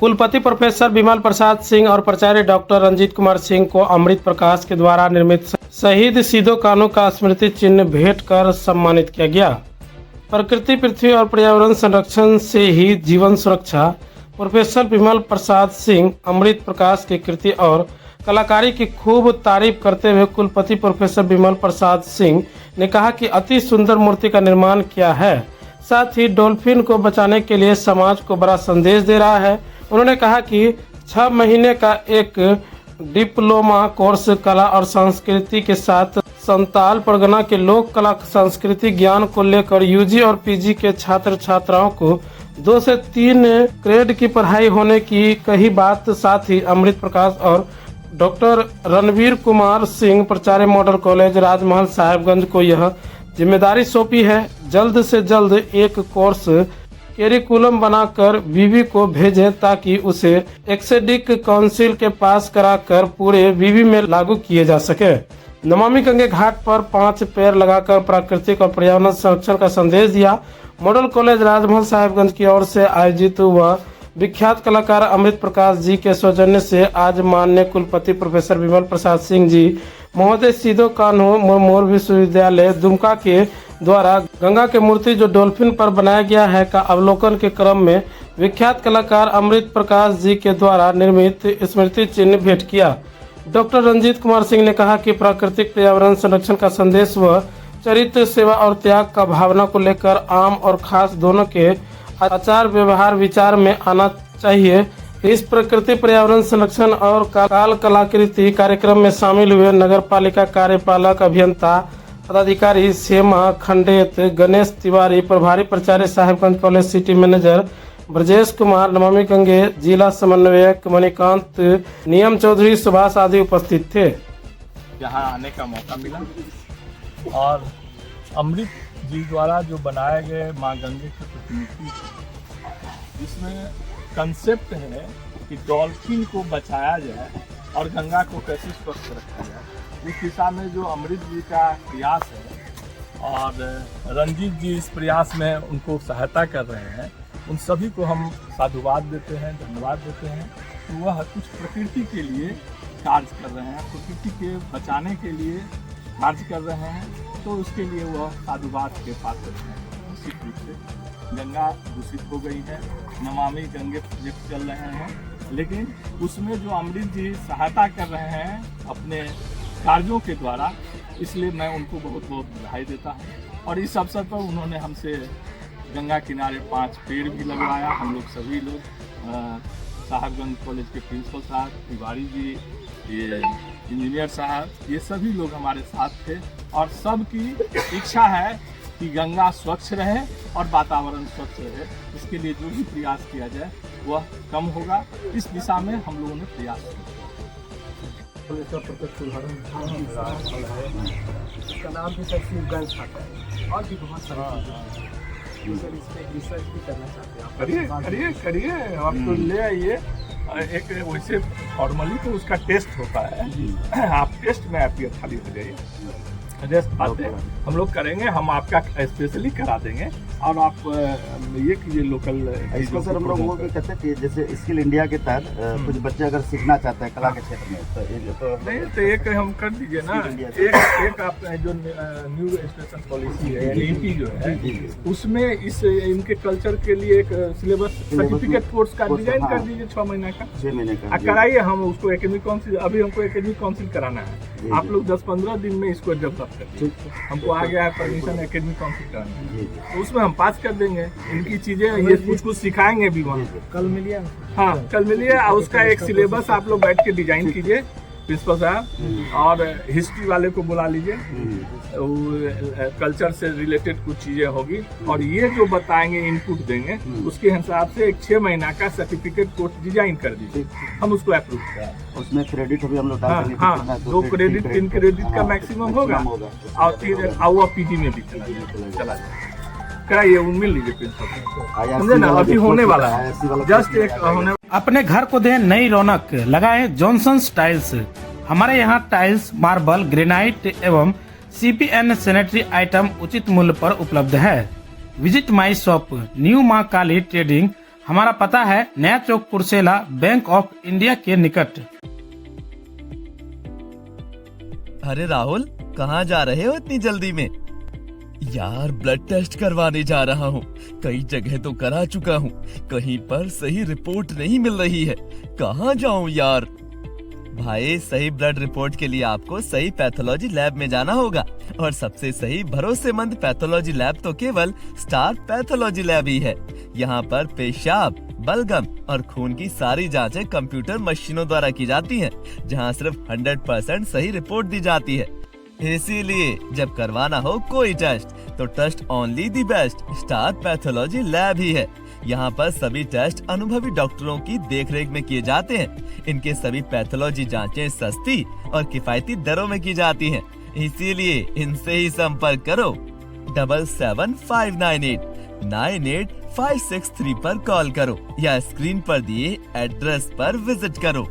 कुलपति प्रोफेसर विमल प्रसाद सिंह और प्राचार्य डॉक्टर रंजीत कुमार सिंह को अमृत प्रकाश के द्वारा निर्मित शहीद सिदो कान्हू का स्मृति चिन्ह भेंट कर सम्मानित किया गया। प्रकृति, पृथ्वी और पर्यावरण संरक्षण से ही जीवन सुरक्षा। प्रोफेसर विमल प्रसाद सिंह अमृत प्रकाश की कृति और कलाकारी की खूब तारीफ करते हुए कुलपति प्रोफेसर विमल प्रसाद सिंह ने कहा कि अति सुंदर मूर्ति का निर्माण किया है, साथ ही डॉल्फिन को बचाने के लिए समाज को बड़ा संदेश दे रहा है। उन्होंने कहा कि 6 महीने का एक डिप्लोमा कोर्स कला और संस्कृति के साथ संताल परगना के लोक कला संस्कृति ज्ञान को लेकर यूजी और पीजी के छात्र छात्राओं को 2 से 3 ग्रेड की पढ़ाई होने की कही बात। साथ ही अमृत प्रकाश और डॉक्टर रणवीर कुमार सिंह प्राचार्य मॉडल कॉलेज राजमहल साहिबगंज को यह जिम्मेदारी सौंपी है, जल्द से जल्द एक कोर्स कैरिकुलम बनाकर विवि को भेजें ताकि उसे एक्सेडिक काउंसिल के पास कराकर पूरे विवि में लागू किए जा सके। नमामि गंगे घाट पर 5 पेड़ लगाकर प्राकृतिक और पर्यावरण संरक्षण का संदेश दिया। मॉडल कॉलेज राजमहल साहिबगंज की ओर से आयोजित हुआ विख्यात कलाकार अमृत प्रकाश जी के सौजन्य से आज माननीय कुलपति प्रोफेसर विमल प्रसाद सिंह जी महोदय सिदो कान्हू मुर्मू विश्वविद्यालय दुमका के द्वारा गंगा के मूर्ति जो डॉल्फिन पर बनाया गया है का अवलोकन के क्रम में विख्यात कलाकार अमृत प्रकाश जी के द्वारा निर्मित स्मृति चिन्ह भेंट किया। डॉक्टर रंजीत कुमार सिंह ने कहा कि प्राकृतिक पर्यावरण संरक्षण का संदेश व चरित्र, सेवा और त्याग का भावना को लेकर आम और खास दोनों के आचार व्यवहार विचार में आना चाहिए। इस प्रकृति पर्यावरण संरक्षण और काल कलाकृति कार्यक्रम में शामिल हुए नगर पालिका कार्यपालक अभियंता पदाधिकारी सेमा खंडेत, गणेश तिवारी, प्रभारी प्राचार्य Sahibganj college city manager Brajesh Kumar, Namami Gange जिला समन्वयक मणिकांत, नियम चौधरी, सुभाष आदि उपस्थित थे। यहाँ आने का मौका मिला और अमृत जी द्वारा जो बनाए गए माँ गंगे की प्रतिमूर्ति, इसमें कंसेप्ट है कि डॉल्फिन को बचाया जाए और गंगा को कैसे स्वच्छ रखा जाए। इस दिशा में जो अमृत जी का प्रयास है और रंजीत जी इस प्रयास में उनको सहायता कर रहे हैं, उन सभी को हम साधुवाद देते हैं, धन्यवाद देते हैं कि वह कुछ प्रकृति के लिए कार्य कर रहे हैं, प्रकृति के बचाने के लिए कार्य कर रहे हैं, तो उसके लिए वह साधुवाद के पात्र हैं। निश्चित रूप से गंगा दूषित हो गई है, नमामि गंगे प्रोजेक्ट चल रहे हैं, लेकिन उसमें जो अमृत जी सहायता कर रहे हैं अपने कार्यों के द्वारा, इसलिए मैं उनको बहुत बहुत बधाई देता हूँ। और इस अवसर पर उन्होंने हमसे गंगा किनारे 5 पेड़ भी लगवाया। हम लोग सभी लोग साहिबगंज कॉलेज के प्रिंसिपल साहब, तिवारी जी, ये इंजीनियर साहब, ये सभी लोग हमारे साथ थे और सबकी इच्छा है कि गंगा स्वच्छ रहे और वातावरण स्वच्छ रहे। इसके लिए जो भी प्रयास किया जाए वह कम होगा। इस दिशा में हम लोगों ने प्रयास किया। इसका प्रत्यक्ष उदाहरण इसका नाम भी शिवगंज खाता है और भी बहुत सारा सर इस पर रिसर्च भी करना चाहते हैं। करिए आप तो ले आइए। एक वैसे फॉर्मली तो उसका टेस्ट होता है, आप टेस्ट में आपकी खाली हो जाइए, टेस्ट बातें हम लोग करेंगे, हम आपका स्पेशली करा देंगे और आप ये कीजिए लोकल। इसको सर हम लोग वो भी कहते हैं जैसे स्किल इंडिया के तहत कुछ बच्चे अगर सीखना चाहते हैं कला के क्षेत्र में तो नहीं तो एक हम कर दीजिए ना, एक आप जो न्यू एजुकेशन पॉलिसी है इनकी जो है उसमें इस इनके कल्चर के लिए एक सिलेबस सर्टिफिकेट कोर्स का डिजाइन कर दीजिए 6 महीने का, 6 महीने का कराइए। हम उसको एकेडमिक काउंसिल, अभी हमको एकेडमिक काउंसिल कराना है, आप लोग 10-15 दिन में इसको डेवलप करिए। हमको आ गया है परमिशन एकेडमिक काउंसिल कराना, तो उसमें हम पास कर देंगे। इनकी चीजें ये कुछ सिखाएंगे भी वहाँ। कल मिलिए। हाँ कल मिलिए और उसका एक सिलेबस आप लोग बैठ के डिजाइन कीजिए प्रिंसिपल साहब, और हिस्ट्री वाले को बुला लीजिए, कल्चर से रिलेटेड कुछ चीजें होगी और ये जो बताएंगे इनपुट देंगे उसके हिसाब से एक 6 महीना का सर्टिफिकेट कोर्स डिजाइन कर दीजिए, हम उसको अप्रूव कराएं। उसमें क्रेडिट भी हम लोग डाल देंगे। हाँ 2 क्रेडिट 3 क्रेडिट का मैक्सिमम होगा और फिर आउआ पीजी में भी चला जाए। कराइए, मिल लीजिए प्रिंसिपल, समझे ना, अभी होने वाला है, जस्ट एक होने। अपने घर को दें नई रौनक, लगाएं जॉनसन्स टाइल्स। हमारे यहाँ टाइल्स, मार्बल, ग्रेनाइट एवं CPN सैनिटरी आइटम उचित मूल्य पर उपलब्ध है। विजिट माई शॉप, न्यू माँ काली ट्रेडिंग, हमारा पता है नया चौक कुर्सेला, बैंक ऑफ इंडिया के निकट। अरे राहुल, कहाँ जा रहे हो इतनी जल्दी में? यार ब्लड टेस्ट करवाने जा रहा हूँ। कई जगह तो करा चुका हूँ, कहीं पर सही रिपोर्ट नहीं मिल रही है। कहाँ जाऊँ यार? भाई, सही ब्लड रिपोर्ट के लिए आपको सही पैथोलॉजी लैब में जाना होगा, और सबसे सही भरोसेमंद पैथोलॉजी लैब तो केवल स्टार पैथोलॉजी लैब ही है। यहाँ पर पेशाब, बलगम और खून की सारी जांचें कंप्यूटर मशीनों द्वारा की जाती हैं, जहाँ सिर्फ 100% सही रिपोर्ट दी जाती है। इसीलिए जब करवाना हो कोई टेस्ट, तो trust only the best star pathology lab ही है। यहाँ पर सभी टेस्ट अनुभवी डॉक्टरों की देखरेख में किए जाते हैं। इनके सभी पैथोलॉजी जांचें सस्ती और किफायती दरों में की जाती हैं। इसीलिए इनसे ही संपर्क करो। 7759898563 पर कॉल करो या स्क्रीन पर दिए एड्रेस पर विजिट करो।